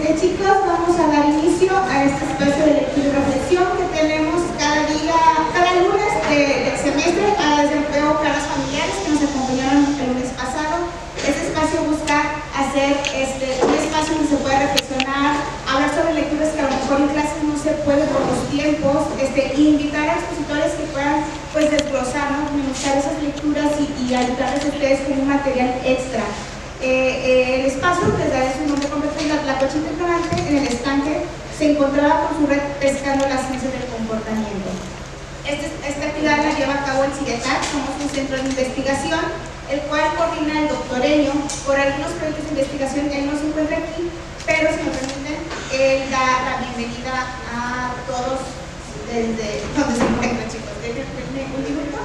Chicos, vamos a dar inicio a este espacio de lectura y reflexión que tenemos cada lunes del semestre. Veo caras familiares que nos acompañaron el lunes pasado. Este espacio busca hacer un espacio donde se pueda reflexionar, hablar sobre lecturas que a lo mejor en clases no se puede por los tiempos, y invitar a expositores que puedan desglosar, ¿no? Minimizar esas lecturas y ayudarles a ustedes con un material extra. El espacio, les daré su nombre completo, la Cochita Ignorante, en el estanque, se encontraba con su red pescando las ciencias del comportamiento. Esta actividad la lleva a cabo el CIGETAC, somos un centro de investigación, el cual coordina el doctor Enio. Por algunos proyectos de investigación él no se encuentra aquí, pero si me permiten, él da la bienvenida a todos desde donde se encuentran, chicos. Déjenme un minuto.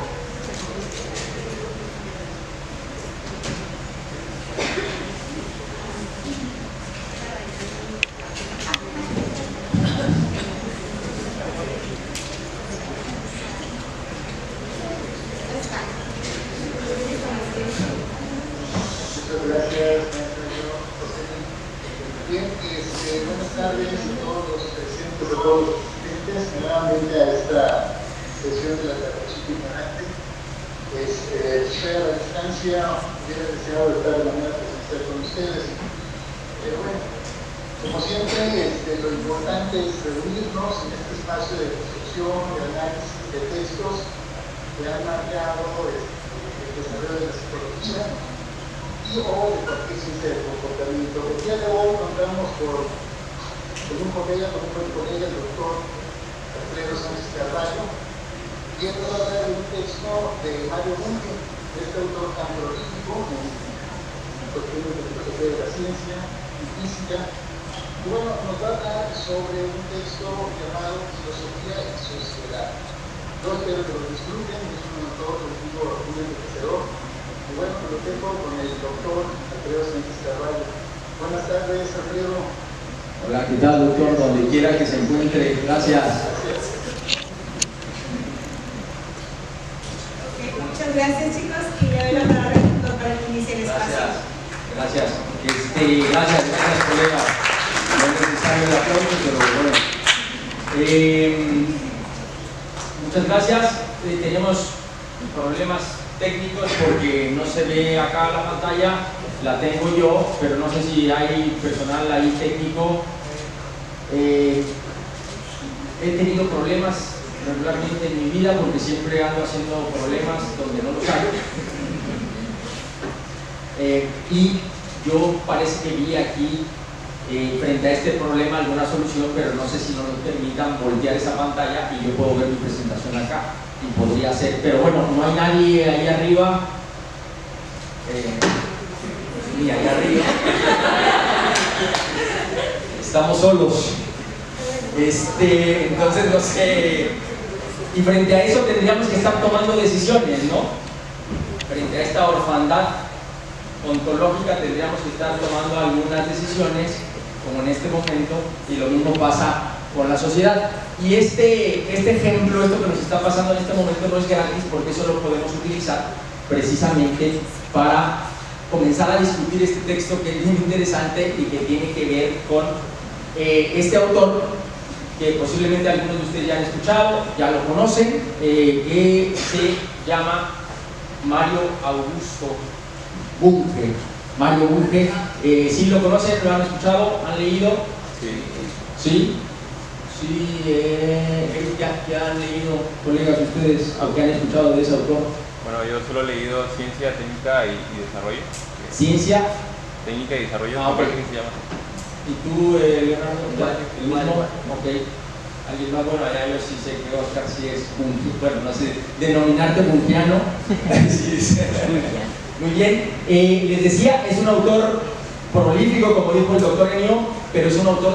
Gracias, maestro José. Bien, buenas tardes a todos los presentes, a todos los asistentes, nuevamente a esta sesión de la Cochita Ignorante. Estoy a la distancia, hubiera deseado estar de manera presencial con ustedes. Pero bueno, como siempre, lo importante es reunirnos en este espacio de discusión, de análisis de textos que han marcado el desarrollo de la psicología o de cualquier ciencia del comportamiento. El día de hoy contamos con un colega, el doctor Alfredo Sánchez Carballo, y él nos va a dar un texto de Mario Bunge, este autor tan prolífico en cuestiones de filosofía de la ciencia y física. Y bueno, nos va a hablar sobre un texto llamado Filosofía y Sociedad. Yo espero que lo disfruten, es un autor muy enriquecedor. Y bueno, lo tengo con el doctor Alfredo Sánchez Carballo. Buenas tardes, Alfredo. Hola, ¿qué tal, doctor? Donde quiera que se encuentre. Gracias. Muchas gracias, chicos, y le doy la palabra al doctor para que inicie el espacio. Gracias. Gracias, colega. No es necesario el aplauso, pero bueno. Muchas gracias. Tenemos problemas técnicos porque no se ve acá la pantalla, la tengo yo, pero no sé si hay personal ahí técnico. He tenido problemas regularmente en mi vida porque siempre ando haciendo problemas donde no los hay. Y yo parece que vi aquí frente a este problema alguna solución, pero no sé si nos permitan voltear esa pantalla y yo puedo ver mi presentación acá. Y podría ser, pero bueno, no hay nadie ahí arriba, ni ahí arriba. Estamos solos. Entonces no sé. Y frente a eso tendríamos que estar tomando decisiones, ¿no? Frente a esta orfandad ontológica tendríamos que estar tomando algunas decisiones, como en este momento, y lo mismo pasa con la sociedad. Y este ejemplo, esto que nos está pasando en este momento no es gratis, porque eso lo podemos utilizar precisamente para comenzar a discutir este texto que es muy interesante y que tiene que ver con este autor que posiblemente algunos de ustedes ya han escuchado, ya lo conocen, que se llama Mario Augusto Bunge. Mario Bunge, ¿sí lo conocen? ¿Lo han escuchado? ¿Han leído? Sí. Sí, ya han leído, colegas, ustedes, aunque han escuchado de ese autor. Bueno, yo solo he leído Ciencia, Técnica y Desarrollo. Ciencia, Técnica y Desarrollo, me parece que se llama. ¿Y tú, Leonardo? ¿El mismo? Ok. ¿Alguien más? Bueno, ya yo sí sé que Oscar sí es bueno, no sé, denominarte bungiano. Sí, sí. Muy bien. Les decía, es un autor prolífico, como dijo el doctor Enio, pero es un autor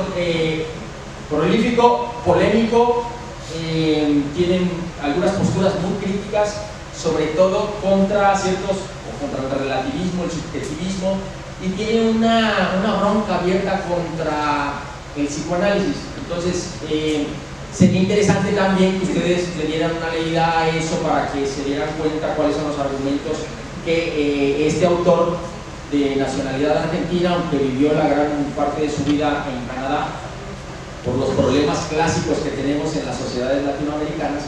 prolífico, polémico, tienen algunas posturas muy críticas, sobre todo contra contra el relativismo, el subjetivismo, y tiene una bronca abierta contra el psicoanálisis. Entonces, sería interesante también que ustedes le dieran una leída a eso para que se dieran cuenta cuáles son los argumentos que este autor de nacionalidad argentina, aunque vivió la gran parte de su vida en Canadá, por los problemas clásicos que tenemos en las sociedades latinoamericanas,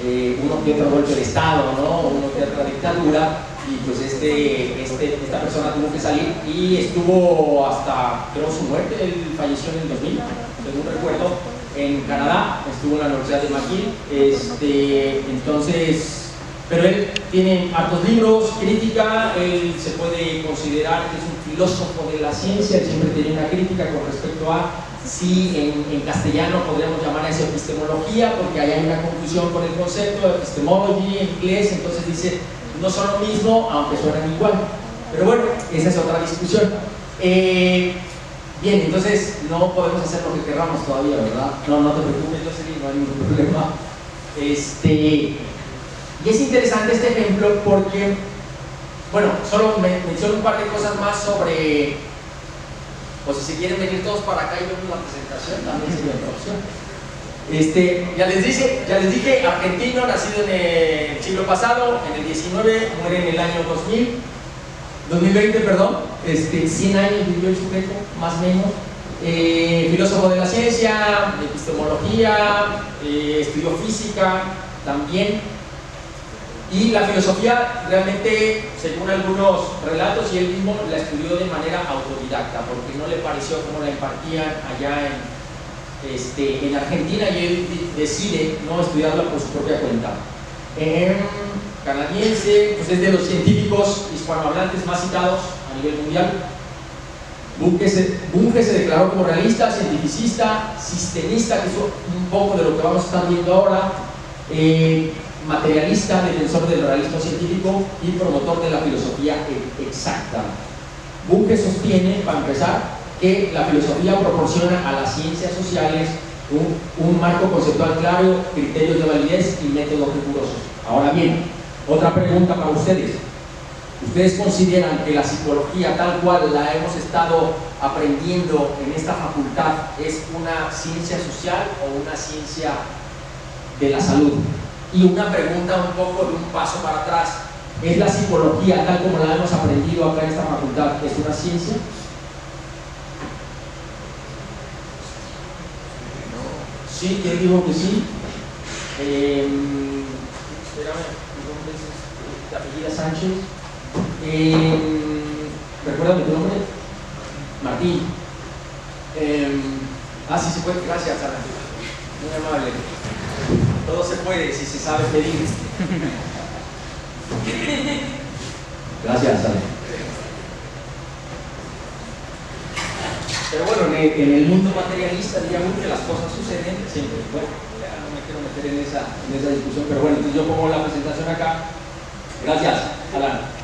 uno que otro golpe de Estado, ¿no? Uno que otra dictadura, y pues esta persona tuvo que salir y estuvo hasta, creo, su muerte. Él falleció en el 2000, según recuerdo, en Canadá, estuvo en la Universidad de McGill, entonces, pero él tiene hartos libros, crítica, él se puede considerar que es un filósofo de la ciencia, él siempre tiene una crítica con respecto a si en castellano podríamos llamar a eso epistemología, porque ahí hay una confusión con el concepto de epistemology en inglés, entonces dice, no son lo mismo, aunque suenan igual. Pero bueno, esa es otra discusión. Bien, entonces no podemos hacer lo que querramos todavía, ¿verdad? No te preocupes, yo sé que no hay ningún problema. Y es interesante este ejemplo porque, bueno, solo menciono un par de cosas más sobre, o si se quieren venir todos para acá y vemos la presentación, también sería otra opción. Ya les dije, argentino, nacido en el siglo pasado, en el 19, muere en el año 2020, perdón, 100 años vivió el sujeto, más o menos, filósofo de la ciencia, de epistemología, estudió física también, y la filosofía realmente, según algunos relatos, y él mismo la estudió de manera autodidacta, porque no le pareció como la impartían allá en Argentina, y él decide no estudiarla por su propia cuenta. Canadiense, pues es de los científicos hispanohablantes más citados a nivel mundial. Bunge se declaró como realista, cientificista, sistemista, que es un poco de lo que vamos a estar viendo ahora, materialista, defensor del realismo científico y promotor de la filosofía exacta. Bunge sostiene, para empezar, que la filosofía proporciona a las ciencias sociales un marco conceptual claro, criterios de validez y métodos rigurosos. Ahora bien, otra pregunta para ustedes. ¿Ustedes consideran que la psicología tal cual la hemos estado aprendiendo en esta facultad es una ciencia social o una ciencia de la salud? Y una pregunta un poco de un paso para atrás. ¿Es la psicología tal como la hemos aprendido acá en esta facultad, es una ciencia? Sí, ¿quién dijo que sí? Espérame, ¿tu nombre es ¿te apellida Sánchez? Recuérdame tu nombre. Martín. Sí se puede, gracias, Ana. Muy amable. Todo se puede si se sabe pedir. Gracias, Ana. Pero bueno, en el mundo materialista, digamos que las cosas suceden siempre. Bueno, ya no me quiero meter en esa discusión, pero bueno, entonces yo pongo la presentación acá. Gracias, Alan.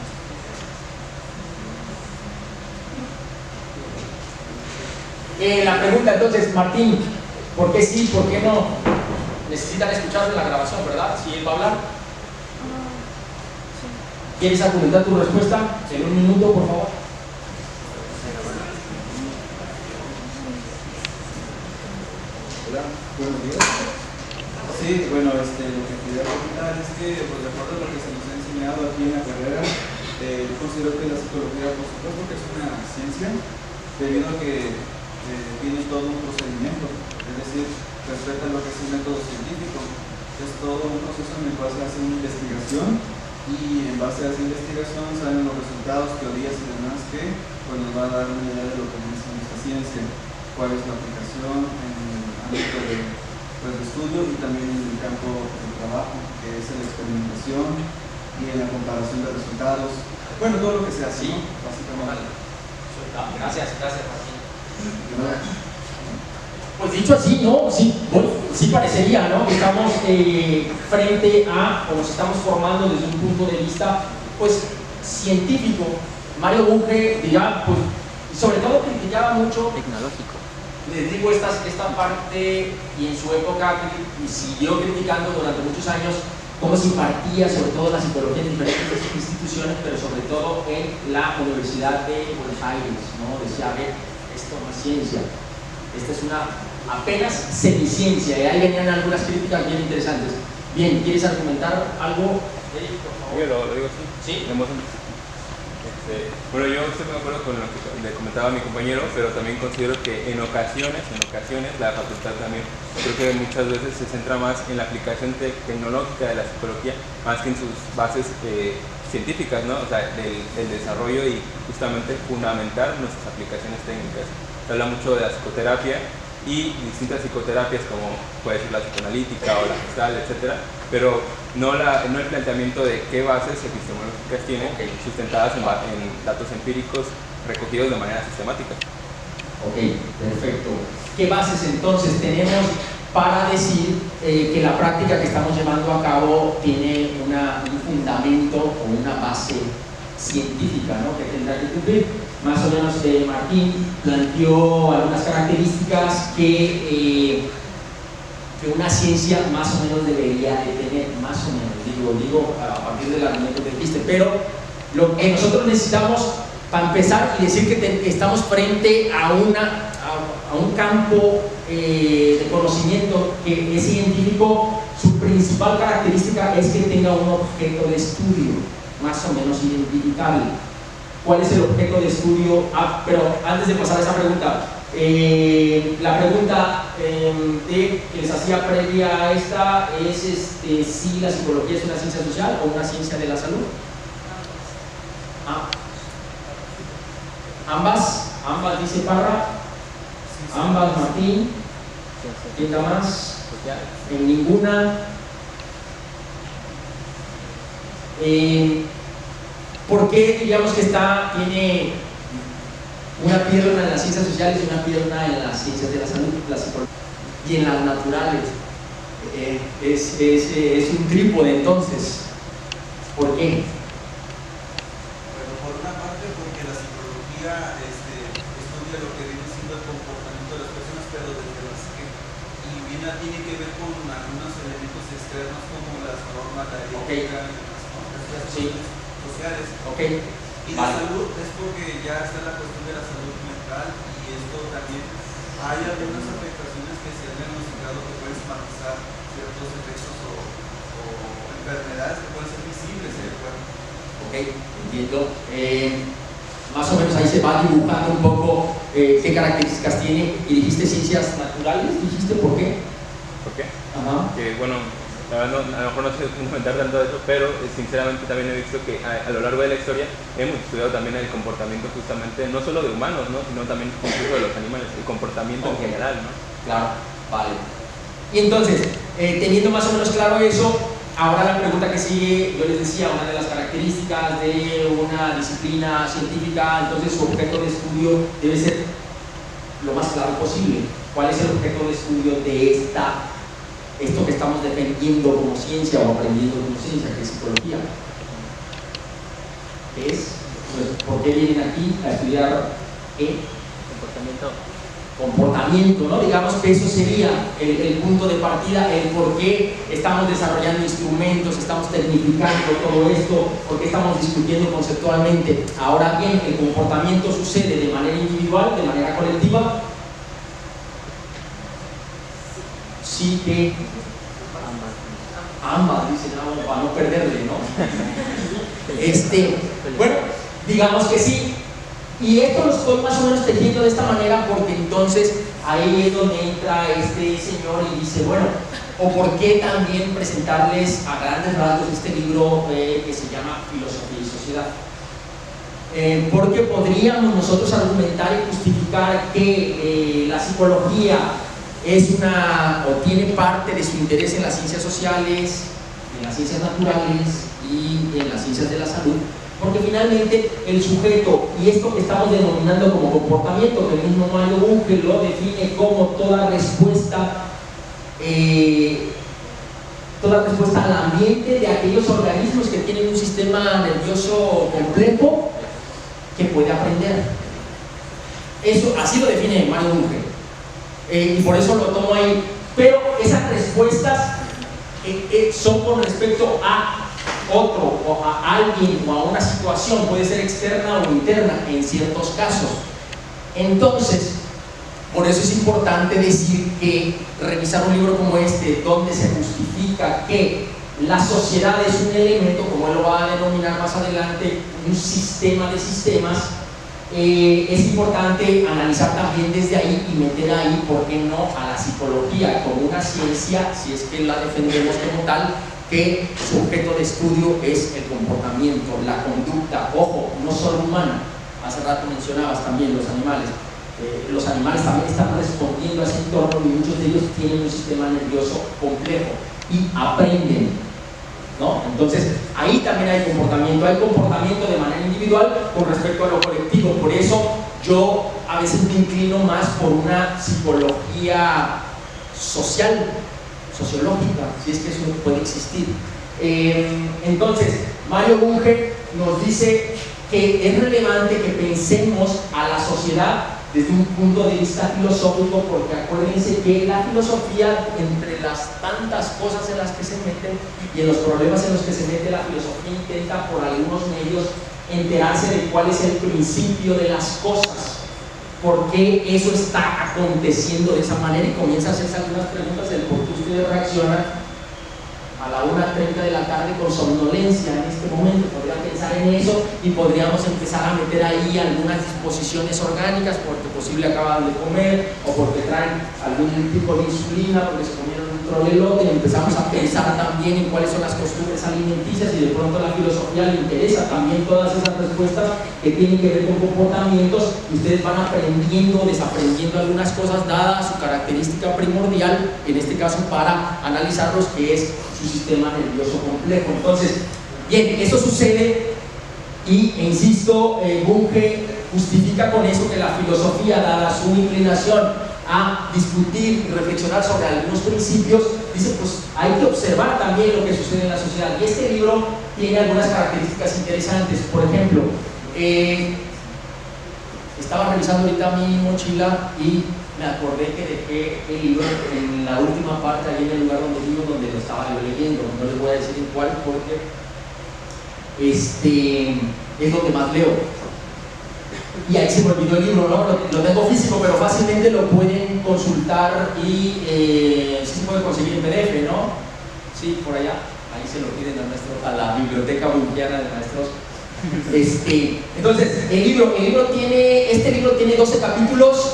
La pregunta entonces, Martín, ¿por qué sí, por qué no? Necesitan escuchar la grabación, ¿verdad? Si él va a hablar. ¿Quieres argumentar tu respuesta en un minuto, por favor? Hola, buenos días. Sí, bueno, lo que quería comentar es que, pues, de acuerdo a lo que se nos ha enseñado aquí en la carrera, yo considero que la psicología, por supuesto que es una ciencia, debido a que tiene todo un procedimiento, es decir, respeta lo que es un método científico, es todo un proceso en el cual se hace una investigación y en base a esa investigación salen los resultados, teorías y demás que pues, nos va a dar una idea de lo que es nuestra ciencia, cuál es la aplicación en el ámbito de estudio y también en el campo del trabajo, que es la experimentación y en la comparación de resultados, bueno, todo lo que sea así, básicamente. Gracias, Martín. Pues dicho así, ¿no? Sí, bueno, sí parecería, ¿no? Que estamos frente a, o nos estamos formando desde un punto de vista, pues, científico. Mario Bunge dirá, pues, sobre todo criticaba mucho tecnológico. Les digo esta parte, y en su época siguió criticando durante muchos años cómo se impartía, sobre todo la psicología en diferentes instituciones, pero sobre todo en la Universidad de Buenos Aires, ¿no? Decía, a ver, esto no es ciencia, esta es una apenas semiciencia, y ahí venían algunas críticas bien interesantes. Bien, ¿quieres argumentar algo? Eric, por favor. Yo lo digo así. ¿Sí? Bueno, yo estoy de acuerdo con lo que le comentaba mi compañero, pero también considero que en ocasiones, la facultad también, creo que muchas veces se centra más en la aplicación tecnológica de la psicología, más que en sus bases científicas, ¿no? O sea, del desarrollo y justamente fundamentar nuestras aplicaciones técnicas. Se habla mucho de la psicoterapia y distintas psicoterapias como puede ser la psicoanalítica o la gestal, etcétera, pero no el planteamiento de qué bases epistemológicas tiene sustentadas en datos empíricos recogidos de manera sistemática. Ok, perfecto. ¿Qué bases entonces tenemos para decir que la práctica que estamos llevando a cabo tiene un fundamento o una base científica, ¿no?, que tendrá que cumplir? Más o menos Martín planteó algunas características que una ciencia más o menos debería de tener, más o menos, digo a partir del argumento que dijiste, pero lo que nosotros necesitamos para empezar y decir que estamos frente a un campo de conocimiento que es científico, su principal característica es que tenga un objeto de estudio más o menos identificable. ¿Cuál es el objeto de estudio? Pero antes de pasar a esa pregunta, la pregunta que les hacía previa a esta es si la psicología es una ciencia social o una ciencia de la salud. Ambas dice Parra, ambas Martín, ¿quién da más? En ninguna. ¿Por qué diríamos que tiene una pierna en las ciencias sociales y una pierna en las ciencias de la salud, la psicología, y en las naturales? Es un trípode entonces. ¿Por qué? Bueno, por una parte porque la psicología estudia lo que viene siendo el comportamiento de las personas, pero desde la psique, y bien tiene que ver con algunos elementos externos como las normas, la ética, las sociales. Y la salud es porque ya está la cuestión de la salud mental, y esto también hay algunas afectaciones que se han diagnosticado que pueden somatizar ciertos efectos o enfermedades que pueden ser visibles en el cuerpo. Ok, entiendo. Más o menos ahí se va dibujando un poco qué características tiene. Y dijiste ciencias naturales, ¿dijiste por qué? ¿Por qué? Ajá. Que bueno, la verdad a lo mejor no sé comentar tanto de eso, pero sinceramente también he visto que a lo largo de la historia hemos estudiado también el comportamiento justamente, no solo de humanos, ¿no?, sino también incluso de los animales, el comportamiento en general, ¿no? Claro, vale. Y entonces, teniendo más o menos claro eso, ahora la pregunta que sigue, yo les decía, una de las características de una disciplina científica, entonces su objeto de estudio debe ser lo más claro posible. ¿Cuál es el objeto de estudio de esto que estamos defendiendo como ciencia o aprendiendo como ciencia, que es psicología? Pues, ¿por qué vienen aquí a estudiar qué? Comportamiento, ¿no? Digamos que eso sería el punto de partida, el por qué estamos desarrollando instrumentos, estamos tecnificando todo esto, por qué estamos discutiendo conceptualmente. Ahora bien, el comportamiento sucede de manera individual, de manera colectiva. Sí, que ambas dicen, no, para no perderle, ¿no? Bueno, digamos que sí. Y esto lo estoy más o menos tejiendo de esta manera porque entonces ahí es donde entra este señor y dice, bueno, o por qué también presentarles a grandes rasgos este libro que se llama Filosofía y Sociedad. Porque podríamos nosotros argumentar y justificar que la psicología es o tiene parte de su interés en las ciencias sociales, en las ciencias naturales y en las ciencias de la salud, porque finalmente el sujeto, y esto que estamos denominando como comportamiento, que el mismo Mario Bunge lo define como toda respuesta al ambiente de aquellos organismos que tienen un sistema nervioso complejo que puede aprender. Eso, así lo define Mario Bunge. Y por eso lo tomo ahí, pero esas respuestas son con respecto a otro, o a alguien, o a una situación, puede ser externa o interna en ciertos casos. Entonces, por eso es importante decir que revisar un libro como este, donde se justifica que la sociedad es un elemento, como él lo va a denominar más adelante, un sistema de sistemas. Es importante analizar también desde ahí y meter ahí, ¿por qué no?, a la psicología como una ciencia, si es que la defendemos como tal, que su objeto de estudio es el comportamiento, la conducta, ojo, no solo humana. Hace rato mencionabas también los animales. Los animales también están respondiendo a ese entorno y muchos de ellos tienen un sistema nervioso complejo y aprenden, ¿no? Entonces, ahí también hay comportamiento de manera individual con respecto a lo colectivo. Por eso yo a veces me inclino más por una psicología social, sociológica, si es que eso puede existir. Entonces, Mario Bunge nos dice que es relevante que pensemos a la sociedad desde un punto de vista filosófico, porque acuérdense que la filosofía, entre las tantas cosas en las que se meten y en los problemas en los que se mete, la filosofía intenta por algunos medios enterarse de cuál es el principio de las cosas, por qué eso está aconteciendo de esa manera, y comienza a hacerse algunas preguntas del por qué ustedes reaccionan a la 1:30 de la tarde con somnolencia en este momento. Podrían pensar en eso y podríamos empezar a meter ahí algunas disposiciones orgánicas, porque posible acaban de comer o porque traen algún tipo de insulina, porque se comieron un trolelote, y empezamos a pensar también en cuáles son las costumbres alimenticias, y de pronto a la filosofía le interesa también todas esas respuestas que tienen que ver con comportamientos, y ustedes van aprendiendo, desaprendiendo algunas cosas dada su característica primordial, en este caso para analizarlos, que es su sistema nervioso complejo. Entonces, bien, eso sucede y, insisto, Bunge justifica con eso que la filosofía, dada su inclinación a discutir y reflexionar sobre algunos principios, dice, pues hay que observar también lo que sucede en la sociedad. Y este libro tiene algunas características interesantes. Por ejemplo, estaba revisando ahorita mi mochila y me acordé que dejé el libro en la última parte, ahí en el lugar donde vivo, donde lo estaba yo leyendo. No les voy a decir en cuál, porque es donde más leo. Y ahí se me olvidó el libro, ¿no? Lo tengo físico, pero fácilmente lo pueden consultar y sí se puede conseguir en PDF, ¿no? Sí, por allá. Ahí se lo piden a la biblioteca bungiana de maestros. Entonces, este libro tiene 12 capítulos.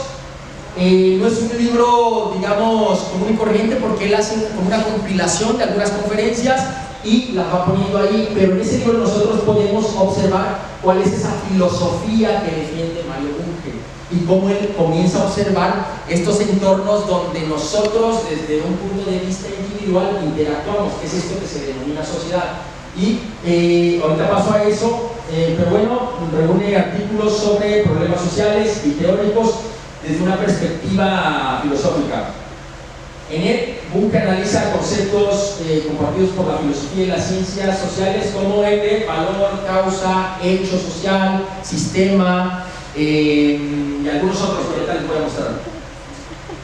No es un libro, digamos, común y corriente, porque él hace como una compilación de algunas conferencias y las va poniendo ahí, pero en ese libro nosotros podemos observar cuál es esa filosofía que defiende Mario Bunge y cómo él comienza a observar estos entornos donde nosotros, desde un punto de vista individual, interactuamos, que es esto que se denomina sociedad. Y ahorita paso a eso, pero bueno, reúne artículos sobre problemas sociales y teóricos desde una perspectiva filosófica. En él, Bunge analiza conceptos compartidos por la filosofía y las ciencias sociales, como el de valor, causa, hecho social, sistema, y algunos otros que ahorita les voy a mostrar.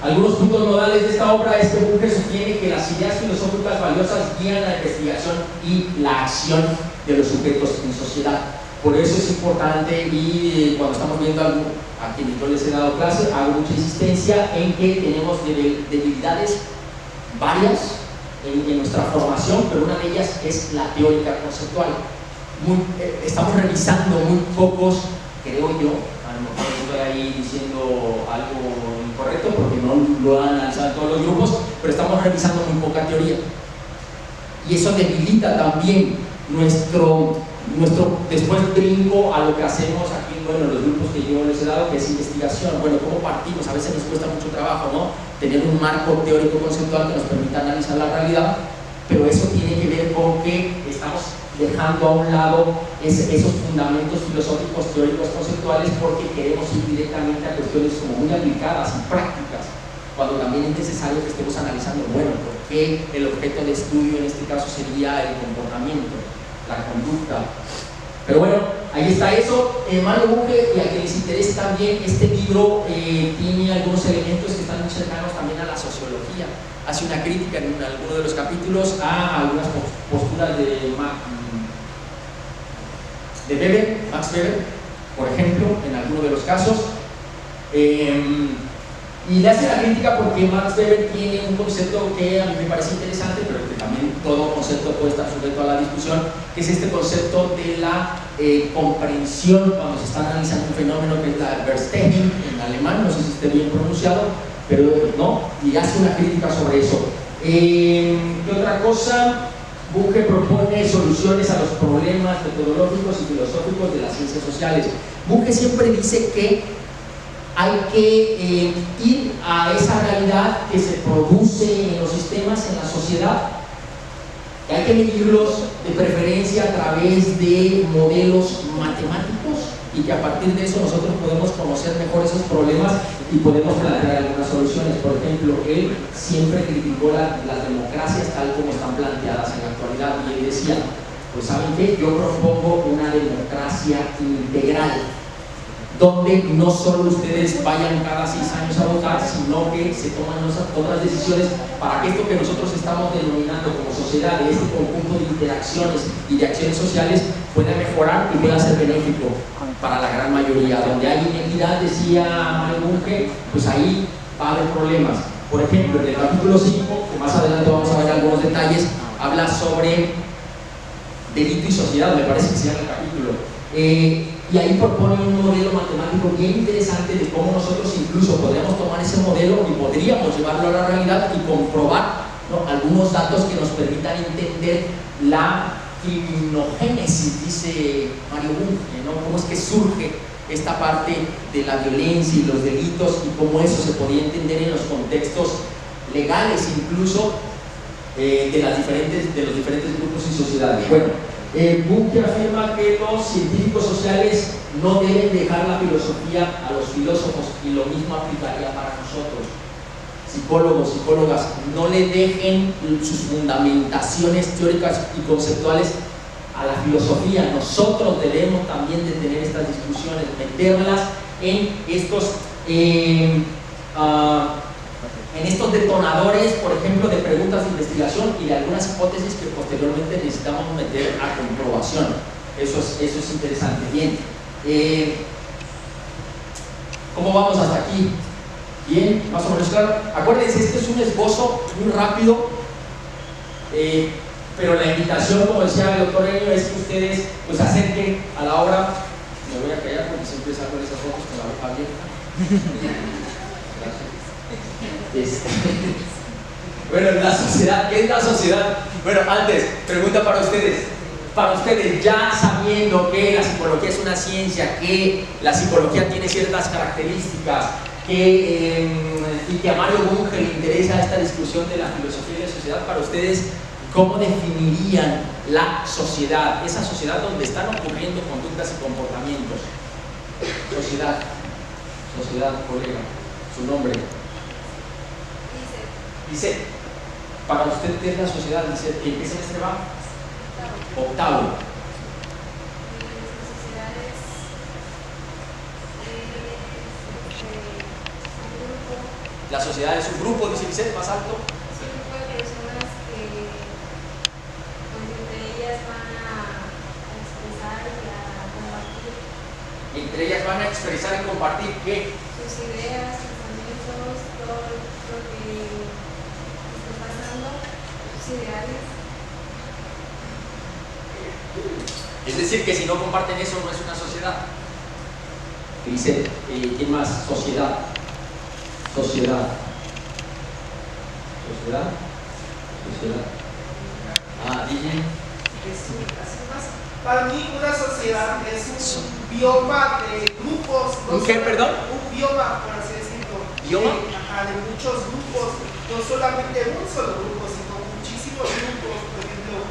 Algunos puntos nodales de esta obra es que Bunge sostiene que las ideas filosóficas valiosas guían la investigación y la acción de los sujetos en sociedad. Por eso es importante, y cuando estamos viendo algo, a quienes yo les he dado clase, hago mucha insistencia en que tenemos debilidades varias en nuestra formación, pero una de ellas es la teórica conceptual. Estamos revisando muy pocos, creo yo, a lo mejor estoy ahí diciendo algo incorrecto porque no lo han analizado en todos los grupos, pero estamos revisando muy poca teoría. Y eso debilita también nuestro después brinco a lo que hacemos aquí, bueno, los grupos que yo les he dado, que es investigación. Bueno, ¿cómo partimos? A veces nos cuesta mucho trabajo, ¿no? Tener un marco teórico conceptual que nos permita analizar la realidad, pero eso tiene que ver con que estamos dejando a un lado esos fundamentos filosóficos, teóricos, conceptuales, porque queremos ir directamente a cuestiones como muy aplicadas y prácticas, cuando también es necesario que estemos analizando, bueno, por qué el objeto de estudio en este caso sería el comportamiento, la conducta. Pero bueno, ahí está eso. Mario Bunge, y a quienes les interese también, este libro tiene algunos elementos que están muy cercanos también a la sociología. Hace una crítica en alguno de los capítulos a algunas posturas de Max Weber, por ejemplo, en alguno de los casos. Y le hace la crítica porque Max Weber tiene un concepto que a mí me parece interesante, pero que también todo concepto puede estar sujeto a la discusión, que es este concepto de la comprensión cuando se está analizando un fenómeno, que es la Verstehen en alemán, no sé si esté bien pronunciado, pero no, y hace una crítica sobre eso. ¿Qué otra cosa? Buche propone soluciones a los problemas metodológicos y filosóficos de las ciencias sociales. Buche siempre dice que hay que ir a esa realidad que se produce en los sistemas, en la sociedad, que hay que medirlos de preferencia a través de modelos matemáticos y que a partir de eso nosotros podemos conocer mejor esos problemas y podemos plantear algunas soluciones. Por ejemplo, él siempre criticó las democracias tal como están planteadas en la actualidad y él decía, pues ¿saben qué? Yo propongo una democracia integral, donde no solo ustedes vayan cada 6 años a votar, sino que se toman otras decisiones para que esto que nosotros estamos denominando como sociedad, de este conjunto de interacciones y de acciones sociales, pueda mejorar y pueda ser benéfico para la gran mayoría. Donde hay inequidad, decía Mario Buche, pues ahí va a haber problemas. Por ejemplo, en el capítulo 5, que más adelante vamos a ver algunos detalles, habla sobre delito y sociedad, me parece que se llama el capítulo. Y ahí propone un modelo matemático bien interesante de cómo nosotros incluso podríamos tomar ese modelo y podríamos llevarlo a la realidad y comprobar, ¿no?, algunos datos que nos permitan entender la criminogénesis, dice Mario Bunge, ¿no? Cómo es que surge esta parte de la violencia y los delitos y cómo eso se podía entender en los contextos legales incluso de los diferentes grupos y sociedades. Bueno, Bunge afirma que los científicos sociales no deben dejar la filosofía a los filósofos y lo mismo aplicaría para nosotros. Psicólogos, psicólogas, no le dejen sus fundamentaciones teóricas y conceptuales a la filosofía. Nosotros debemos también de tener estas discusiones, meterlas en estos detonadores, por ejemplo, de preguntas de investigación y de algunas hipótesis que posteriormente necesitamos meter a comprobación. Eso es interesante. Bien, ¿cómo vamos hasta aquí? Bien, más o menos claro. Acuérdense, este es un esbozo muy rápido, pero la invitación, como decía el doctor Enio, es que ustedes pues acerquen a la obra. Me voy a callar porque siempre salgo en esas fotos con la boca abierta. Bueno, la sociedad, ¿qué es la sociedad? Bueno, antes, pregunta para ustedes. Para ustedes, ya sabiendo que la psicología es una ciencia, que la psicología tiene ciertas características, y que a Mario Bunge le interesa esta discusión de la filosofía y la sociedad, para ustedes, ¿cómo definirían la sociedad? Esa sociedad donde están ocurriendo conductas y comportamientos. Sociedad, colega, su nombre. Dice, para usted, ¿qué es la sociedad? Dice, ¿en qué semestre va? Octavo. La sociedad es un grupo, dice Vicente, más alto. Es un grupo de personas que entre ellas van a expresar y a compartir. Entre ellas van a expresar y compartir ¿qué? Sus ideas, pensamientos, todo lo que está pasando, sus ideales. Es decir, que si no comparten eso no es una sociedad. Dice, ¿quién más? Sociedad. DJ. Para mí una sociedad es un bioma de grupos. ¿Un qué, perdón? Un bioma, por así decirlo. ¿Bioma? De muchos grupos, no solamente un solo grupo, sino muchísimos grupos, por ejemplo,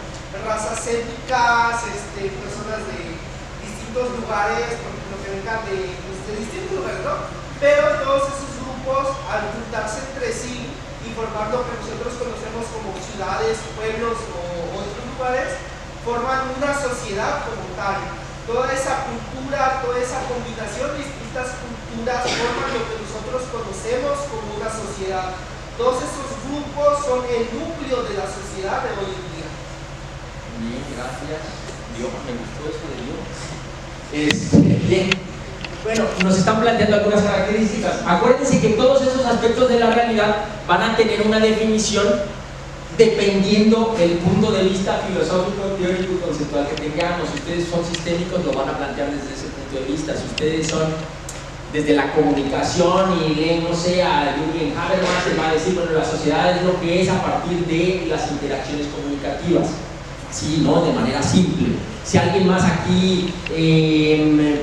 razas étnicas, personas de distintos lugares, por ejemplo, que vengan de distintos lugares, ¿no? Pero todos esos grupos, al juntarse entre sí y formar lo que nosotros conocemos como ciudades, pueblos o otros lugares, forman una sociedad como tal. Toda esa cultura, toda esa combinación de distintas culturas forman lo que nosotros conocemos como una sociedad. Todos esos grupos son el núcleo de la sociedad de hoy en día. Bien, gracias. Dios, me gustó esto de Dios. Bien. Bueno, nos están planteando algunas características. Acuérdense que todos esos aspectos de la realidad van a tener una definición dependiendo del punto de vista filosófico, teórico y conceptual que tengamos. Si ustedes son sistémicos, lo van a plantear desde ese punto de vista. Si ustedes son desde la comunicación y leen, no sé, a Jürgen Habermas, se va a decir, bueno, la sociedad es lo que es a partir de las interacciones comunicativas. Sí, ¿no? De manera simple. Si alguien más aquí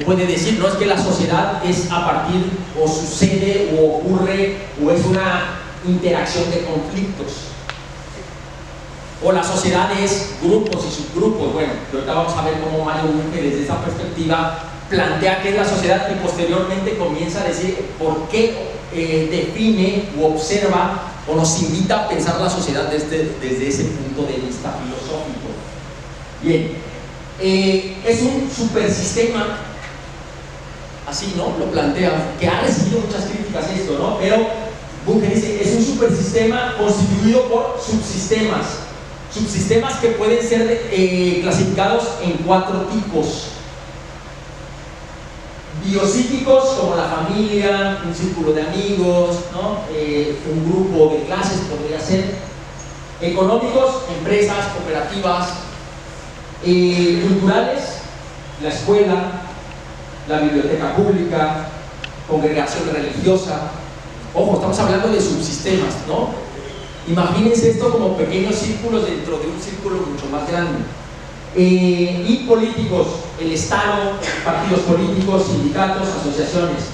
puede decir, no, es que la sociedad es a partir, o sucede, o ocurre, o es una interacción de conflictos. O la sociedad es grupos y subgrupos. Bueno, ahorita vamos a ver cómo Mario Bunge desde esa perspectiva plantea qué es la sociedad y posteriormente comienza a decir por qué define u observa o nos invita a pensar la sociedad desde ese punto de vista filosófico. Bien, es un supersistema, así, ¿no? Lo plantea, que ha recibido muchas críticas esto, ¿no? Pero Bunge dice, es un supersistema constituido por subsistemas que pueden ser clasificados en 4 tipos. Biopsíquicos, como la familia, un círculo de amigos, ¿no? Un grupo de clases podría ser. Económicos, empresas, cooperativas. Culturales, la escuela, la biblioteca pública, congregación religiosa. Ojo, estamos hablando de subsistemas, ¿no? Imagínense esto como pequeños círculos dentro de un círculo mucho más grande. Y políticos, el Estado, partidos políticos, sindicatos, asociaciones.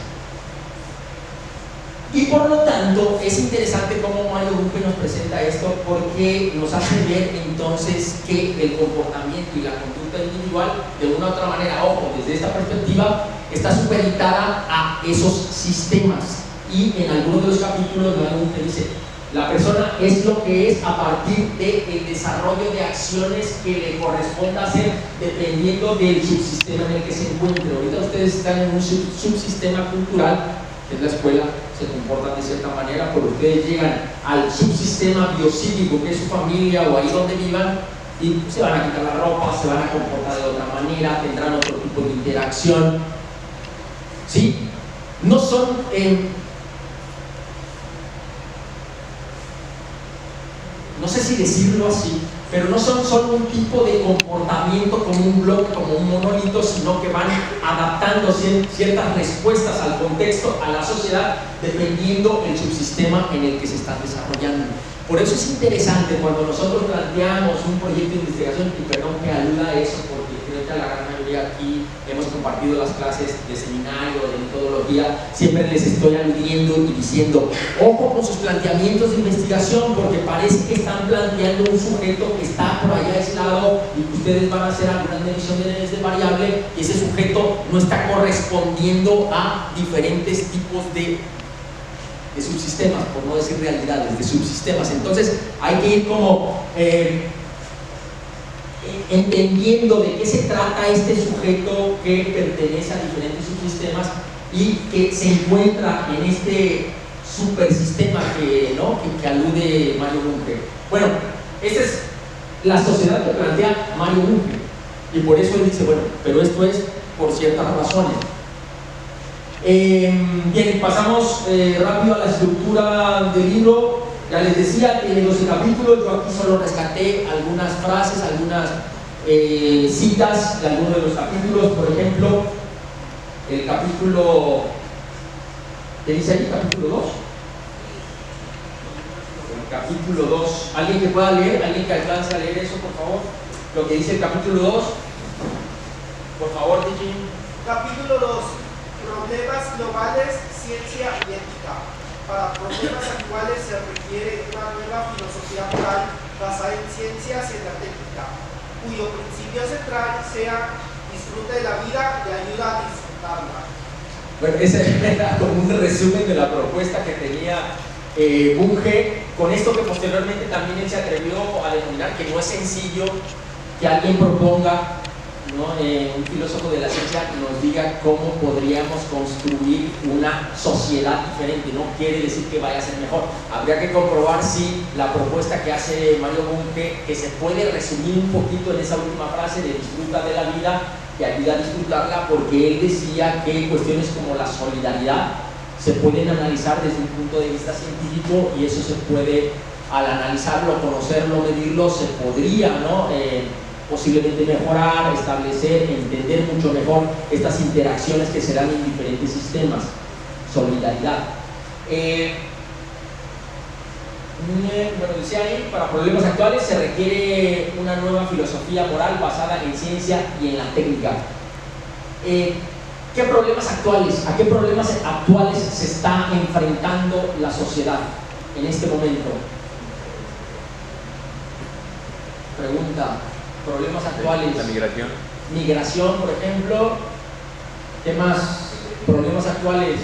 Y por lo tanto es interesante cómo Mario Bunge nos presenta esto, porque nos hace ver entonces que el comportamiento y la conducta individual, de una u otra manera, ojo, desde esta perspectiva, está supeditada a esos sistemas. Y en algunos de los capítulos Mario Bunge dice, la persona es lo que es a partir del desarrollo de acciones que le corresponda hacer dependiendo del subsistema en el que se encuentre. Ahorita ustedes están en un subsistema cultural, que es la escuela, se comportan de cierta manera, pero ustedes llegan al subsistema biopsíquico, que es su familia o ahí donde vivan, y se van a quitar la ropa, se van a comportar de otra manera, tendrán otro tipo de interacción. ¿Sí? No son... no sé si decirlo así, pero no son solo un tipo de comportamiento como un bloque, como un monolito, sino que van adaptando ciertas respuestas al contexto, a la sociedad, dependiendo del subsistema en el que se están desarrollando. Por eso es interesante cuando nosotros planteamos un proyecto de investigación, y perdón que aluda a eso, porque creo que a la gran mayoría aquí hemos compartido las clases de seminario, de metodología, siempre les estoy aludiendo y diciendo, ojo con sus planteamientos de investigación, porque parece que están planteando un sujeto que está por allá aislado y que ustedes van a hacer alguna medición de variable, y ese sujeto no está correspondiendo a diferentes tipos de subsistemas, por no decir realidades, de subsistemas. Entonces hay que ir como entendiendo de qué se trata este sujeto que pertenece a diferentes subsistemas y que se encuentra en este supersistema que alude Mario Bunge. Bueno, esta es la sociedad que plantea Mario Bunge, y por eso él dice, bueno, pero esto es por ciertas razones. Bien, pasamos rápido a la estructura del libro. Ya les decía, tiene 12 capítulos. Yo aquí solo rescaté algunas frases, algunas citas de algunos de los capítulos. Por ejemplo, el capítulo, ¿qué dice ahí? Capítulo 2. El capítulo 2. ¿Alguien que pueda leer? ¿Alguien que alcance a leer eso, por favor? Lo que dice el capítulo 2. Por favor, Digi. Capítulo 2. Problemas globales, ciencia y ética. Para problemas actuales se requiere una nueva filosofía moral basada en ciencias y en la técnica, cuyo principio central sea disfrute de la vida y ayuda a disfrutarla. Bueno, ese era como un resumen de la propuesta que tenía Bunge, con esto que posteriormente también él se atrevió a denominar que no es sencillo que alguien proponga, ¿no? Un filósofo de la ciencia nos diga cómo podríamos construir una sociedad diferente. No quiere decir que vaya a ser mejor. Habría que comprobar si la propuesta que hace Mario Bunge, que se puede resumir un poquito en esa última frase de disfruta de la vida, que ayuda a disfrutarla, porque él decía que cuestiones como la solidaridad se pueden analizar desde un punto de vista científico, y eso se puede, al analizarlo, conocerlo, medirlo, se podría, ¿no? Posiblemente mejorar, establecer, entender mucho mejor estas interacciones que se dan en diferentes sistemas. Solidaridad. Bueno, decía ahí, para problemas actuales se requiere una nueva filosofía moral basada en ciencia y en la técnica. ¿Qué problemas actuales, a qué problemas actuales se está enfrentando la sociedad en este momento? Pregunta, problemas actuales. La migración. Migración, por ejemplo. ¿Qué más? Problemas actuales.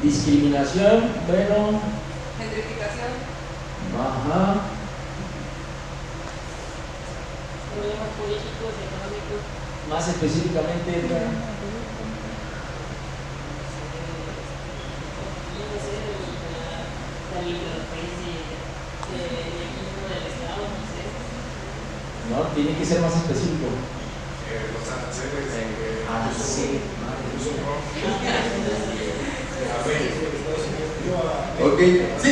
Discriminación, bueno. Gentrificación. Ajá. Problemas políticos, económicos. Más específicamente, Edgar. No, tiene que ser más específico. Los aranceles. Arancel. Ok. Sí,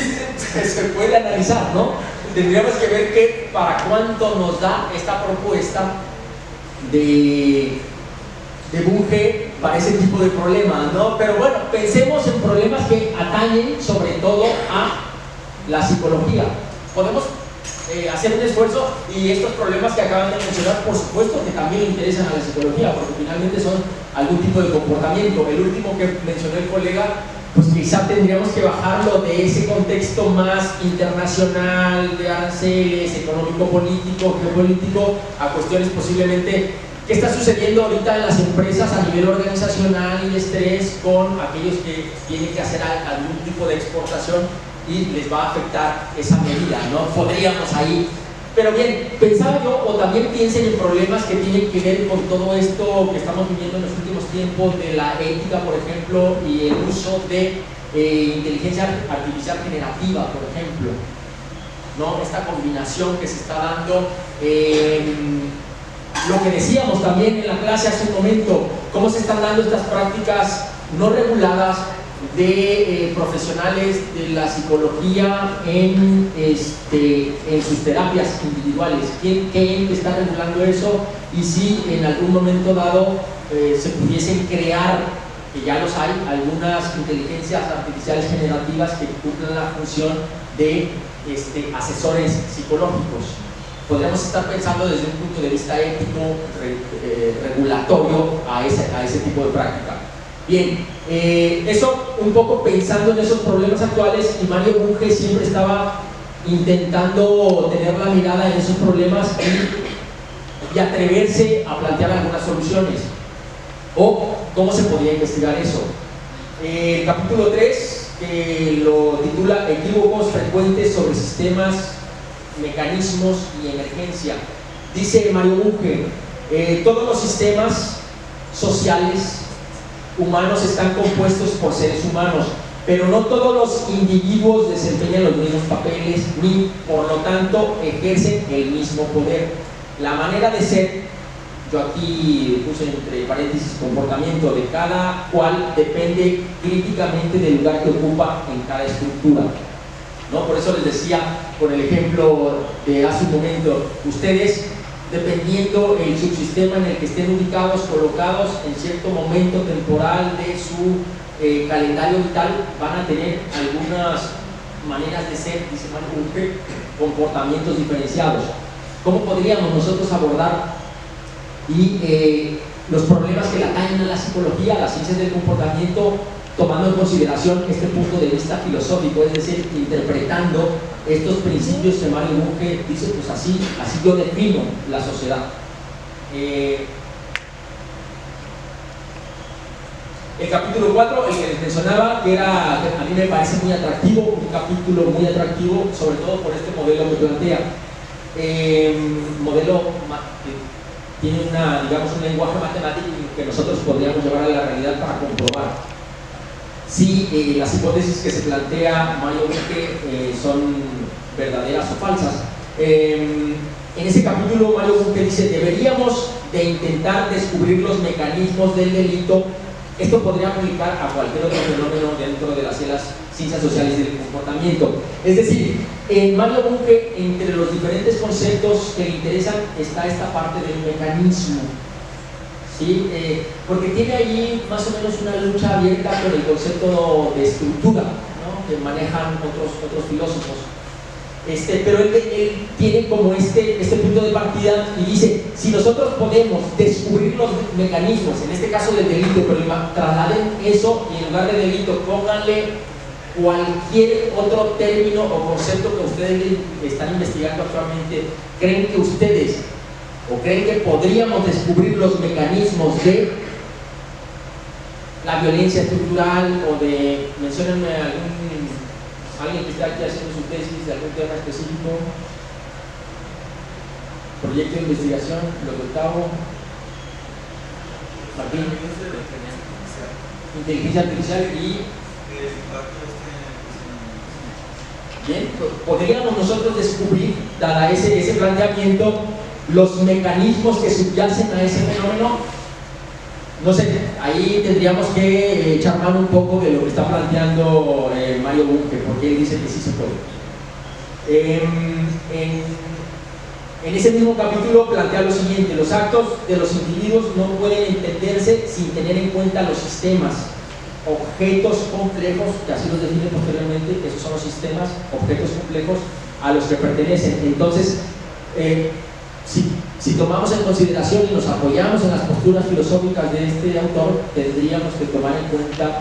se puede analizar, ¿no? Tendríamos que ver para cuánto nos da esta propuesta de Bunge para ese tipo de problemas, ¿no? Pero bueno, pensemos en problemas que atañen sobre todo a la psicología. Podemos hacer un esfuerzo, y estos problemas que acaban de mencionar, por supuesto que también interesan a la psicología, porque finalmente son algún tipo de comportamiento. El último que mencionó el colega, pues quizá tendríamos que bajarlo de ese contexto más internacional, de aranceles, económico-político, geopolítico, a cuestiones posiblemente qué está sucediendo ahorita en las empresas a nivel organizacional y de estrés con aquellos que tienen que hacer algún tipo de exportación y les va a afectar esa medida, ¿no? Podríamos ahí. Pero bien, pensaba yo, o también piensen en problemas que tienen que ver con todo esto que estamos viviendo en los últimos tiempos, de la ética, por ejemplo, y el uso de inteligencia artificial generativa, por ejemplo, ¿no? Esta combinación que se está dando, lo que decíamos también en la clase hace un momento, cómo se están dando estas prácticas no reguladas de profesionales de la psicología en sus terapias individuales. ¿Qué está regulando eso? Y si en algún momento dado se pudiesen crear, que ya los hay, algunas inteligencias artificiales generativas que cumplan la función de asesores psicológicos. Podríamos estar pensando desde un punto de vista ético, regulatorio a ese tipo de práctica. Bien, eso un poco pensando en esos problemas actuales, y Mario Bunge siempre estaba intentando tener la mirada en esos problemas y atreverse a plantear algunas soluciones o cómo se podría investigar eso. El capítulo 3, que lo titula Equívocos frecuentes sobre sistemas, mecanismos y emergencia. Dice Mario Bunge, todos los sistemas sociales humanos están compuestos por seres humanos, pero no todos los individuos desempeñan los mismos papeles ni, por lo tanto, ejercen el mismo poder. La manera de ser, yo aquí puse entre paréntesis comportamiento, de cada cual depende críticamente del lugar que ocupa en cada estructura, ¿no? Por eso les decía, con el ejemplo de hace un momento, ustedes, dependiendo el subsistema en el que estén ubicados, colocados en cierto momento temporal de su calendario vital, van a tener algunas maneras de ser, dice Mario Bunge, comportamientos diferenciados. ¿Cómo podríamos nosotros abordar los problemas que le atañen a la psicología, a las ciencias del comportamiento, tomando en consideración este punto de vista filosófico, es decir, interpretando estos principios que Mario Bunge dice, pues así yo defino la sociedad. El capítulo 4, el que les mencionaba, que a mí me parece muy atractivo, un capítulo muy atractivo, sobre todo por este modelo que plantea. Modelo que tiene un lenguaje matemático que nosotros podríamos llevar a la realidad para comprobar si las hipótesis que se plantea Mario Bunge son verdaderas o falsas. en ese capítulo Mario Bunge dice, deberíamos de intentar descubrir los mecanismos del delito. Esto podría aplicar a cualquier otro fenómeno dentro de las ciencias sociales del comportamiento. Es decir, en Mario Bunge, entre los diferentes conceptos que le interesan, está esta parte del mecanismo. ¿Sí? Porque tiene allí más o menos una lucha abierta con el concepto de estructura, ¿no? Que manejan otros filósofos. Pero él tiene como este punto de partida y dice, si nosotros podemos descubrir los mecanismos, en este caso del delito, pero trasladen eso y en lugar de delito pónganle cualquier otro término o concepto que ustedes están investigando actualmente, ¿creen que ustedes o creen que podríamos descubrir los mecanismos de la violencia estructural o de, menciónenme alguien que está aquí haciendo su tesis de algún tema específico, proyecto de investigación, lo de octavo, Martín, inteligencia artificial y bien, podríamos nosotros descubrir, dada ese planteamiento, los mecanismos que subyacen a ese fenómeno. No sé, ahí tendríamos que echar mano un poco de lo que está planteando Mario Bunge, porque él dice que sí se puede. En ese mismo capítulo plantea lo siguiente: los actos de los individuos no pueden entenderse sin tener en cuenta los sistemas, objetos complejos, que así los define posteriormente, esos son los sistemas, objetos complejos a los que pertenecen. Entonces, si tomamos en consideración y nos apoyamos en las posturas filosóficas de este autor, tendríamos que tomar en cuenta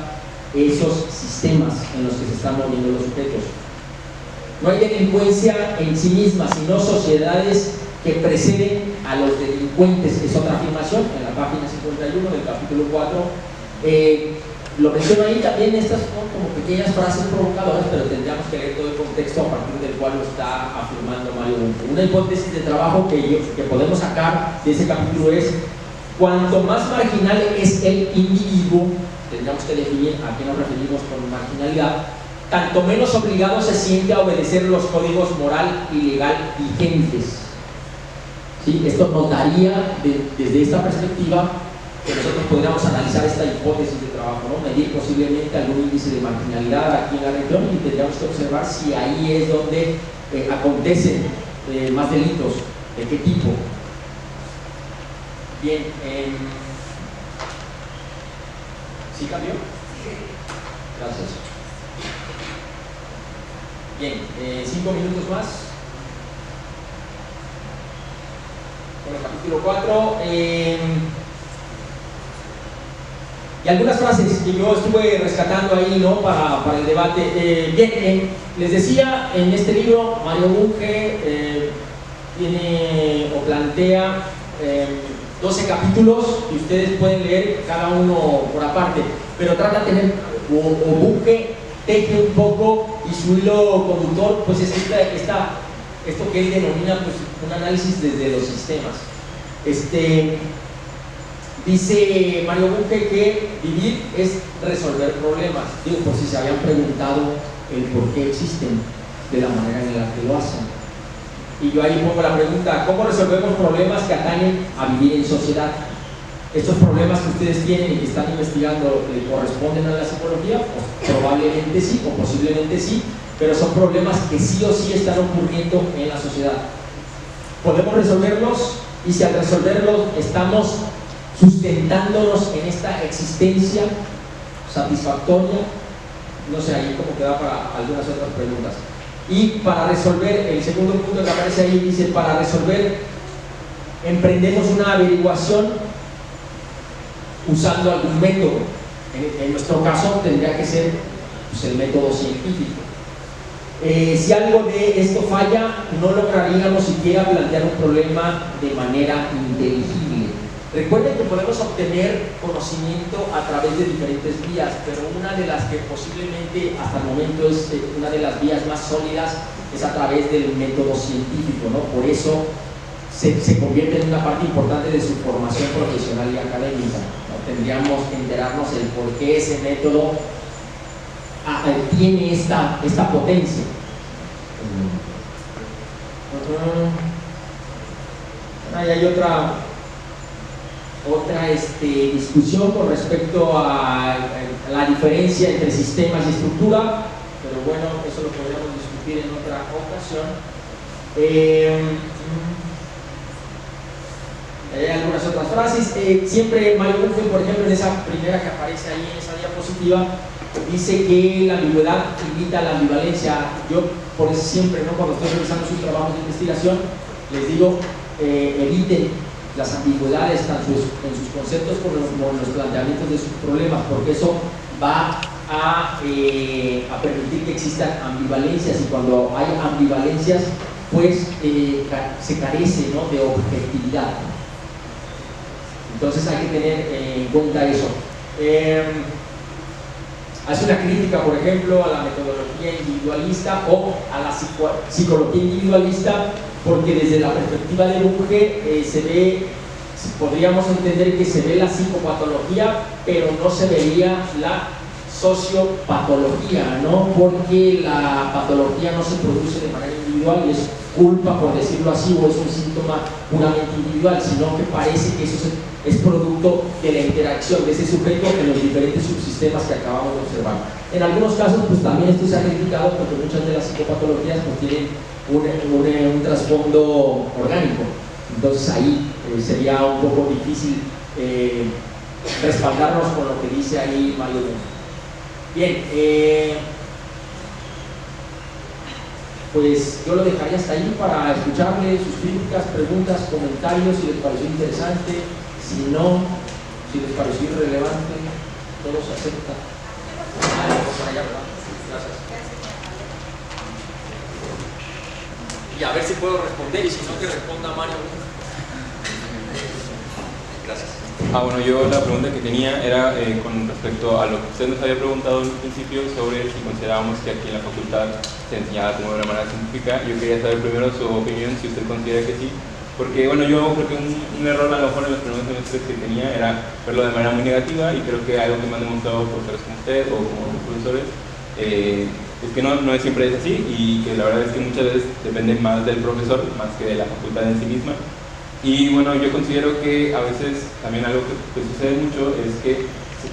esos sistemas en los que se están moviendo los sujetos. No hay delincuencia en sí misma, sino sociedades que preceden a los delincuentes. Es otra afirmación en la página 51 del capítulo 4. Lo menciono ahí también, estas son como pequeñas frases provocadoras, pero tendríamos que leer todo el contexto a partir del cual lo está afirmando Mario Bunge. Una hipótesis de trabajo que podemos sacar de ese capítulo es: cuanto más marginal es el individuo, tendríamos que definir a qué nos referimos con marginalidad, tanto menos obligado se siente a obedecer los códigos moral y legal vigentes. ¿Sí? Esto nos daría, desde esta perspectiva, que nosotros podríamos analizar esta hipótesis de trabajo, ¿no? Medir posiblemente algún índice de marginalidad aquí en la región y tendríamos que observar si ahí es donde acontecen más delitos, de qué tipo. Bien, ¿sí cambió? Gracias. Bien, 5 minutos más. Bueno, capítulo 4. Y algunas frases que yo estuve rescatando ahí, ¿no? para el debate. Bien, les decía, en este libro Mario Bunge tiene o plantea 12 capítulos y ustedes pueden leer cada uno por aparte, pero trata de tener, o Bunge teje un poco y su hilo conductor pues es esto que él denomina pues un análisis desde los sistemas. Dice Mario Bunge que vivir es resolver problemas. Digo, por si se habían preguntado el por qué existen de la manera en la que lo hacen. Y yo ahí pongo la pregunta: ¿cómo resolvemos problemas que atañen a vivir en sociedad? ¿Estos problemas que ustedes tienen y que están investigando corresponden a la psicología? Pues probablemente sí, o posiblemente sí, pero son problemas que sí o sí están ocurriendo en la sociedad. ¿Podemos resolverlos? Y si al resolverlos estamos sustentándonos en esta existencia satisfactoria, no sé, ahí como queda para algunas otras preguntas. Y para resolver, el segundo punto que aparece ahí dice: para resolver emprendemos una averiguación usando algún método. En nuestro caso tendría que ser pues, el método científico. Si algo de esto falla, no lograríamos siquiera plantear un problema de manera inteligible. Recuerden que podemos obtener conocimiento a través de diferentes vías, pero una de las que posiblemente hasta el momento es una de las vías más sólidas es a través del método científico, ¿no? Por eso se convierte en una parte importante de su formación profesional y académica, ¿no? Tendríamos que enterarnos el por qué ese método tiene esta potencia. Ahí hay otra discusión con respecto a la diferencia entre sistemas y estructura, pero bueno, eso lo podríamos discutir en otra ocasión. Hay algunas otras frases. Siempre Mario Bunge, por ejemplo, en esa primera que aparece ahí en esa diapositiva, dice que la ambigüedad limita la ambivalencia. Yo por eso siempre, ¿no?, cuando estoy revisando sus trabajos de investigación, les digo, eviten las ambigüedades tanto en sus conceptos como en los planteamientos de sus problemas, porque eso va a permitir que existan ambivalencias, y cuando hay ambivalencias, pues se carece, ¿no?, de objetividad. Entonces hay que tener en cuenta eso. Hace una crítica, por ejemplo, a la metodología individualista o a la psicología individualista, porque desde la perspectiva de Bunge se ve, podríamos entender que se ve la psicopatología, pero no se vería la sociopatología, ¿no? Porque la patología no se produce de manera individual y es culpa, por decirlo así, o es un síntoma puramente individual, sino que parece que eso es producto de la interacción de ese sujeto en los diferentes subsistemas que acabamos de observar. En algunos casos, pues también esto se ha criticado porque muchas de las psicopatologías pues tienen un trasfondo orgánico. Entonces ahí sería un poco difícil respaldarnos con lo que dice ahí Mario Bunge. Bien, pues yo lo dejaría hasta ahí para escucharle sus críticas, preguntas, comentarios, si les pareció interesante, si no, si les pareció irrelevante, todo se acepta. Por allá, ¿verdad? Gracias. Y a ver si puedo responder, y si no, que responda Mario. Gracias. Bueno, yo la pregunta que tenía era con respecto a lo que usted nos había preguntado en un principio sobre si considerábamos que aquí en la facultad se enseñaba como de una manera científica. Yo quería saber primero su opinión, si usted considera que sí, porque bueno, yo creo que un error a lo mejor en los primeros semestres que tenía era verlo de manera muy negativa, y creo que algo que me han demostrado profesores como usted o como otros profesores es que no es siempre es así, y que la verdad es que muchas veces depende más del profesor más que de la facultad en sí misma. Y bueno, yo considero que a veces también algo que sucede mucho es que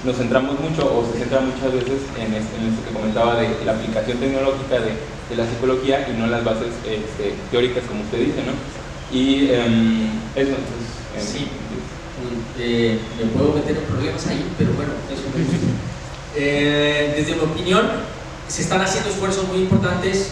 nos centramos mucho, o se centra muchas veces en esto que comentaba de la aplicación tecnológica de la psicología, y no las bases teóricas, como usted dice, ¿no? Y eso, entonces... Sí, me puedo meter en problemas ahí, pero bueno, eso me gusta. Desde mi opinión, se están haciendo esfuerzos muy importantes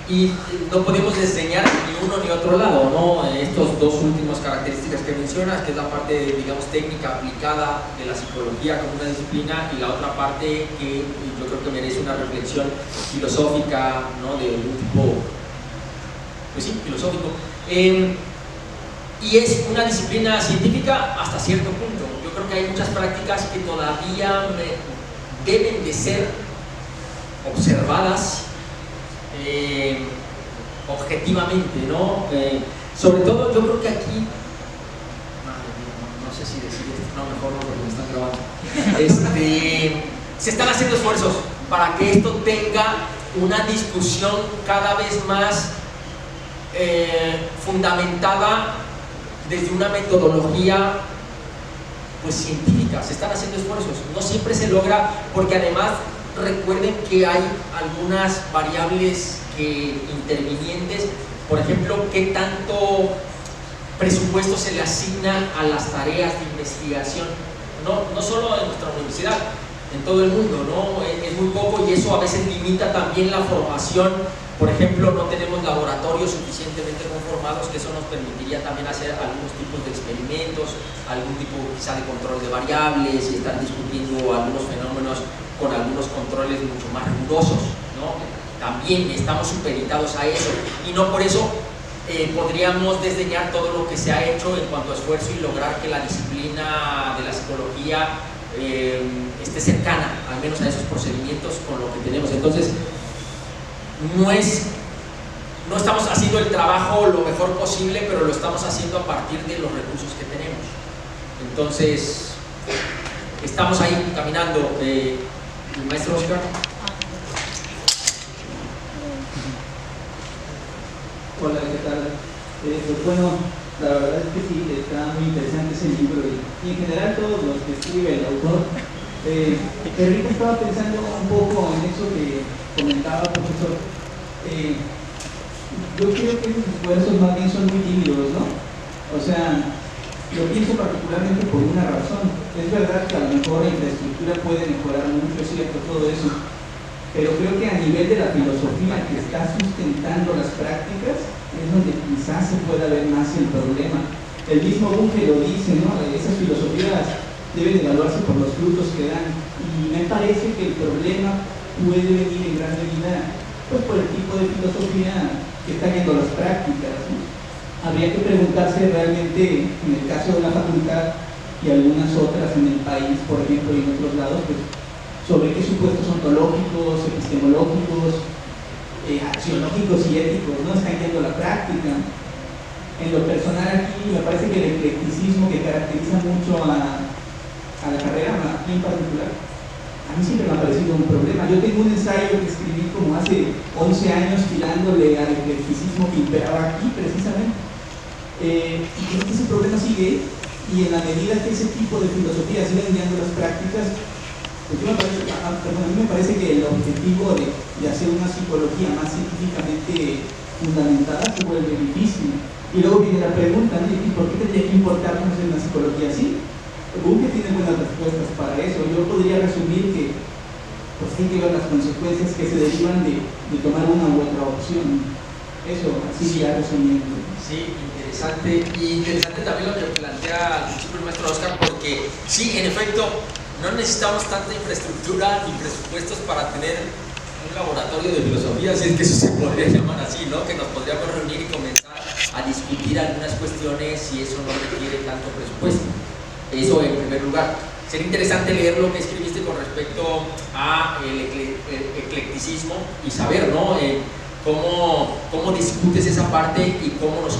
y no podemos desdeñar ni uno ni otro lado, ¿no? Estos dos últimas características que mencionas, que es la parte, digamos, técnica aplicada de la psicología como una disciplina, y la otra parte que yo creo que merece una reflexión filosófica, ¿no?, de un tipo, pues sí, filosófico. Y es una disciplina científica hasta cierto punto. Yo creo que hay muchas prácticas que todavía deben de ser observadas objetivamente, ¿no? Sobre todo, yo creo que aquí, no sé si decir esto, no, mejor no, porque me están grabando. Se están haciendo esfuerzos para que esto tenga una discusión cada vez más fundamentada desde una metodología, pues, científica. Se están haciendo esfuerzos, no siempre se logra, porque además recuerden que hay algunas variables intervinientes, por ejemplo, qué tanto presupuesto se le asigna a las tareas de investigación, no solo en nuestra universidad, en todo el mundo, ¿no? Es muy poco, y eso a veces limita también la formación. Por ejemplo, no tenemos laboratorios suficientemente conformados, que eso nos permitiría también hacer algunos tipos de experimentos, algún tipo quizá de control de variables, y estar discutiendo algunos fenómenos con algunos controles mucho más rigurosos, ¿no? También estamos supeditados a eso, y no por eso podríamos desdeñar todo lo que se ha hecho en cuanto a esfuerzo y lograr que la disciplina de la psicología esté cercana, al menos a esos procedimientos con lo que tenemos. Entonces, no estamos haciendo el trabajo lo mejor posible, pero lo estamos haciendo a partir de los recursos que tenemos. Entonces, estamos ahí caminando. ¿El maestro Oscar? Hola, ¿qué tal? Pues bueno, La verdad es que sí, está muy interesante ese libro y en general todos los que escribe el autor. Pero ahorita estaba pensando un poco en eso que comentaba el profesor. Yo creo que esos esfuerzos más bien son muy tímidos, ¿no? O sea, lo pienso particularmente por una razón. Es verdad que a lo mejor la infraestructura puede mejorar mucho, es cierto, todo eso. Pero creo que a nivel de la filosofía que está sustentando las prácticas es donde quizás se pueda ver más el problema. El mismo Bunge lo dice, ¿no? Esas filosofías deben evaluarse por los frutos que dan. Y me parece que el problema puede venir en gran medida pues, por el tipo de filosofía que está yendo las prácticas, ¿no? Habría que preguntarse realmente, en el caso de la facultad y algunas otras en el país, por ejemplo, y en otros lados, pues, sobre qué supuestos ontológicos, epistemológicos, axiológicos y éticos no están yendo a la práctica. En lo personal aquí me parece que el eclecticismo que caracteriza mucho a la carrera, aquí en particular, a mí siempre me ha parecido un problema. Yo tengo un ensayo que escribí como hace 11 años tirándole al eclecticismo que imperaba aquí precisamente. Y creo que ese problema sigue, y en la medida que ese tipo de filosofía siga guiando las prácticas, pues a mí me parece que el objetivo de hacer una psicología más científicamente fundamentada se vuelve difícil. Y luego viene la pregunta, ¿no? ¿Y por qué tendría que importarnos en una psicología así? Bunge tiene buenas respuestas para eso. Yo podría resumir que pues hay que ver las consecuencias que se derivan de tomar una u otra opción. Eso, así ya resumiendo. Sí, interesante. Y interesante también lo que plantea al principio el maestro Oscar, porque sí, en efecto, no necesitamos tanta infraestructura ni presupuestos para tener un laboratorio de filosofía, si es que eso se podría llamar así, ¿no? Que nos podríamos reunir y comenzar a discutir algunas cuestiones y eso no requiere tanto presupuesto. Eso en primer lugar. Sería interesante leer lo que escribiste con respecto a el eclecticismo y saber, ¿no? Cómo discutes esa parte y cómo nos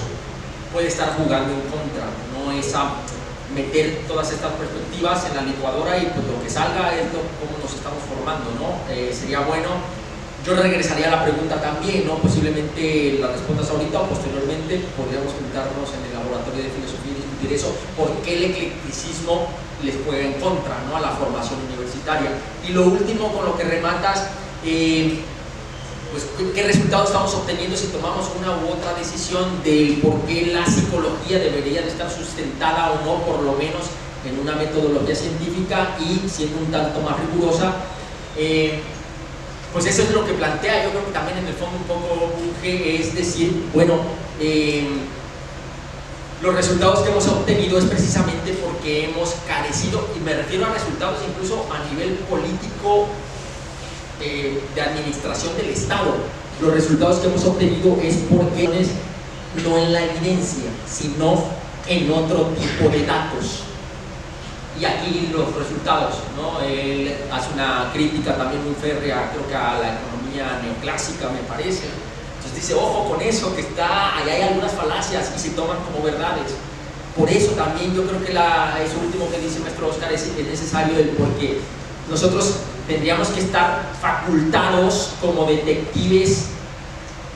puede estar jugando en contra, ¿no? Esa meter todas estas perspectivas en la licuadora y pues lo que salga es cómo nos estamos formando, ¿no? Sería bueno. Yo regresaría a la pregunta también, ¿no? Posiblemente la respondas ahorita o posteriormente podríamos juntarnos en el laboratorio de filosofía y discutir eso, por qué el eclecticismo les juega en contra, ¿no? A la formación universitaria. Y lo último con lo que rematas, pues qué resultados estamos obteniendo si tomamos una u otra decisión de por qué la psicología debería de estar sustentada o no, por lo menos en una metodología científica y siendo un tanto más rigurosa. Pues eso es lo que plantea. Yo creo que también en el fondo un poco Bunge es decir, bueno, los resultados que hemos obtenido es precisamente porque hemos carecido, y me refiero a resultados incluso a nivel político, de administración del Estado. Los resultados que hemos obtenido es porque no en la evidencia, sino en otro tipo de datos. Y aquí los resultados, ¿no? Él hace una crítica también muy férrea, creo que a la economía neoclásica, me parece. Entonces dice, ojo con eso, que allá hay algunas falacias y se toman como verdades. Por eso también yo creo que eso último que dice el maestro Oscar es necesario, porque nosotros tendríamos que estar facultados como detectives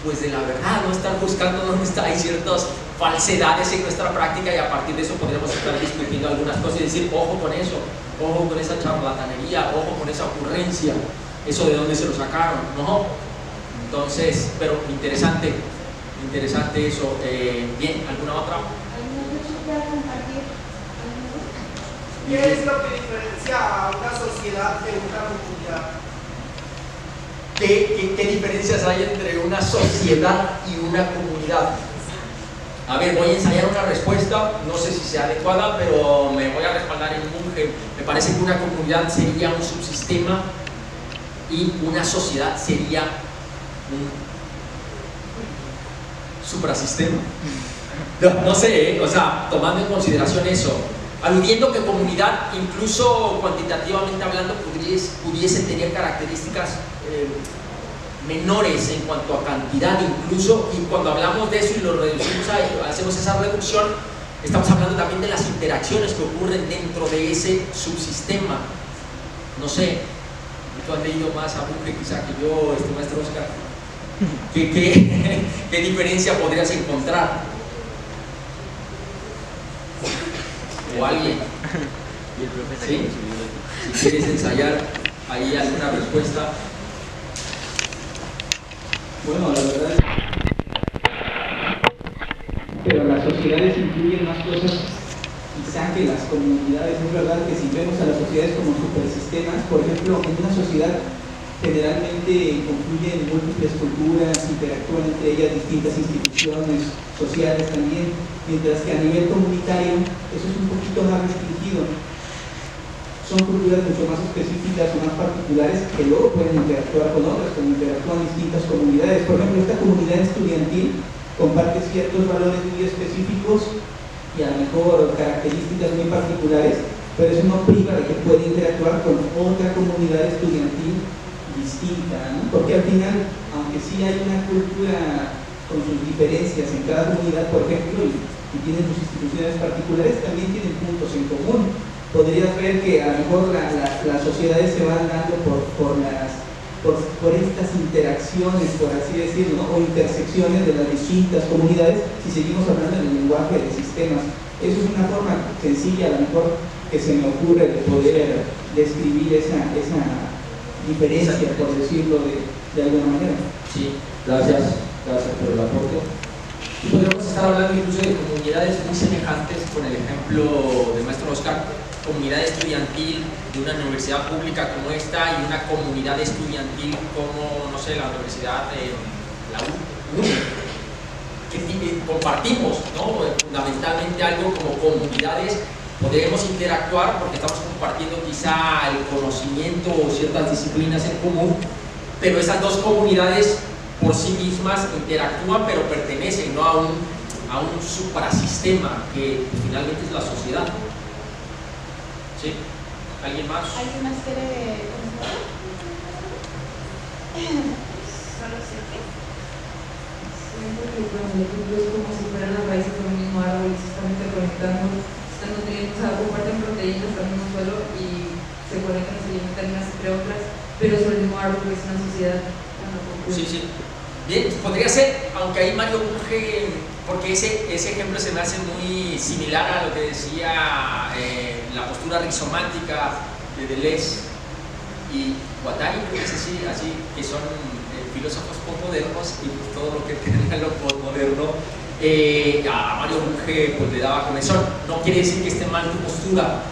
pues de la verdad, no estar buscando dónde hay ciertas falsedades en nuestra práctica, y a partir de eso podríamos estar discutiendo algunas cosas y decir, ojo con eso, ojo con esa charlatanería, ojo con esa ocurrencia, eso de dónde se lo sacaron, ¿no? Entonces, pero interesante eso. Bien, ¿alguna otra? ¿Qué es lo que diferencia a una sociedad de una comunidad? ¿Qué diferencias hay entre una sociedad y una comunidad? A ver, voy a ensayar una respuesta, no sé si sea adecuada, pero me voy a respaldar en Bunge. Me parece que una comunidad sería un subsistema y una sociedad sería un suprasistema. No sé, o sea, tomando en consideración eso, aludiendo que comunidad, incluso cuantitativamente hablando, pudiese tener características menores en cuanto a cantidad incluso, y cuando hablamos de eso y lo reducimos hacemos esa reducción, estamos hablando también de las interacciones que ocurren dentro de ese subsistema. No sé, tú has leído más a Bunge quizá que yo, maestro Oscar. ¿Qué diferencia podrías encontrar? o alguien. ¿Sí? Si quieres ensayar ahí alguna respuesta. Bueno, la verdad es pero las sociedades incluyen más cosas quizá que las comunidades. Es verdad que si vemos a las sociedades como supersistemas, por ejemplo, en una sociedad generalmente confluyen múltiples culturas, interactúan entre ellas distintas instituciones sociales también, mientras que a nivel comunitario eso es un poquito más restringido. Son culturas mucho más específicas o más particulares que luego pueden interactuar con otras, como interactúan distintas comunidades. Por ejemplo, esta comunidad estudiantil comparte ciertos valores muy específicos y a lo mejor características muy particulares, pero eso no priva de que puede interactuar con otra comunidad estudiantil distinta, ¿no? Porque al final, aunque sí hay una cultura con sus diferencias en cada comunidad, por ejemplo, y tienen sus instituciones particulares, también tienen puntos en común. Podrías ver que a lo mejor las sociedades se van dando por estas interacciones, por así decirlo, ¿no? O intersecciones de las distintas comunidades, si seguimos hablando del lenguaje de sistemas. Eso es una forma sencilla, a lo mejor, que se me ocurre de poder describir esa diferencia, por decirlo de alguna manera. Sí, gracias por el aporte. Y podríamos estar hablando incluso de comunidades muy semejantes con el ejemplo del maestro Oscar, comunidad estudiantil de una universidad pública como esta y una comunidad estudiantil como, no sé, la universidad de la UNI, que compartimos, ¿no? Fundamentalmente algo como comunidades. Podremos interactuar porque estamos compartiendo quizá el conocimiento o ciertas disciplinas en común, pero esas dos comunidades por sí mismas interactúan, pero pertenecen, ¿no? a un suprasistema que finalmente es la sociedad. ¿Sí? ¿Alguien más? ¿Alguien más quiere comentar? Solo sé que siento que cuando el ejemplo es como si fueran las raíces del mismo árbol y se están interconectando, están nutriendo, o sea, comparten proteínas del mismo suelo y se conectan, se alimentan unas entre otras, pero sobre el mismo árbol que es una sociedad. Sí, sí. Bien, podría ser, aunque ahí Mario Bunge, porque ese ejemplo se me hace muy similar a lo que decía la postura rizomántica de Deleuze y Guattari, creo que es así que son filósofos postmodernos y pues todo lo que tenga lo postmoderno a Mario Bunge pues le daba comezón. No quiere decir que esté mal tu postura,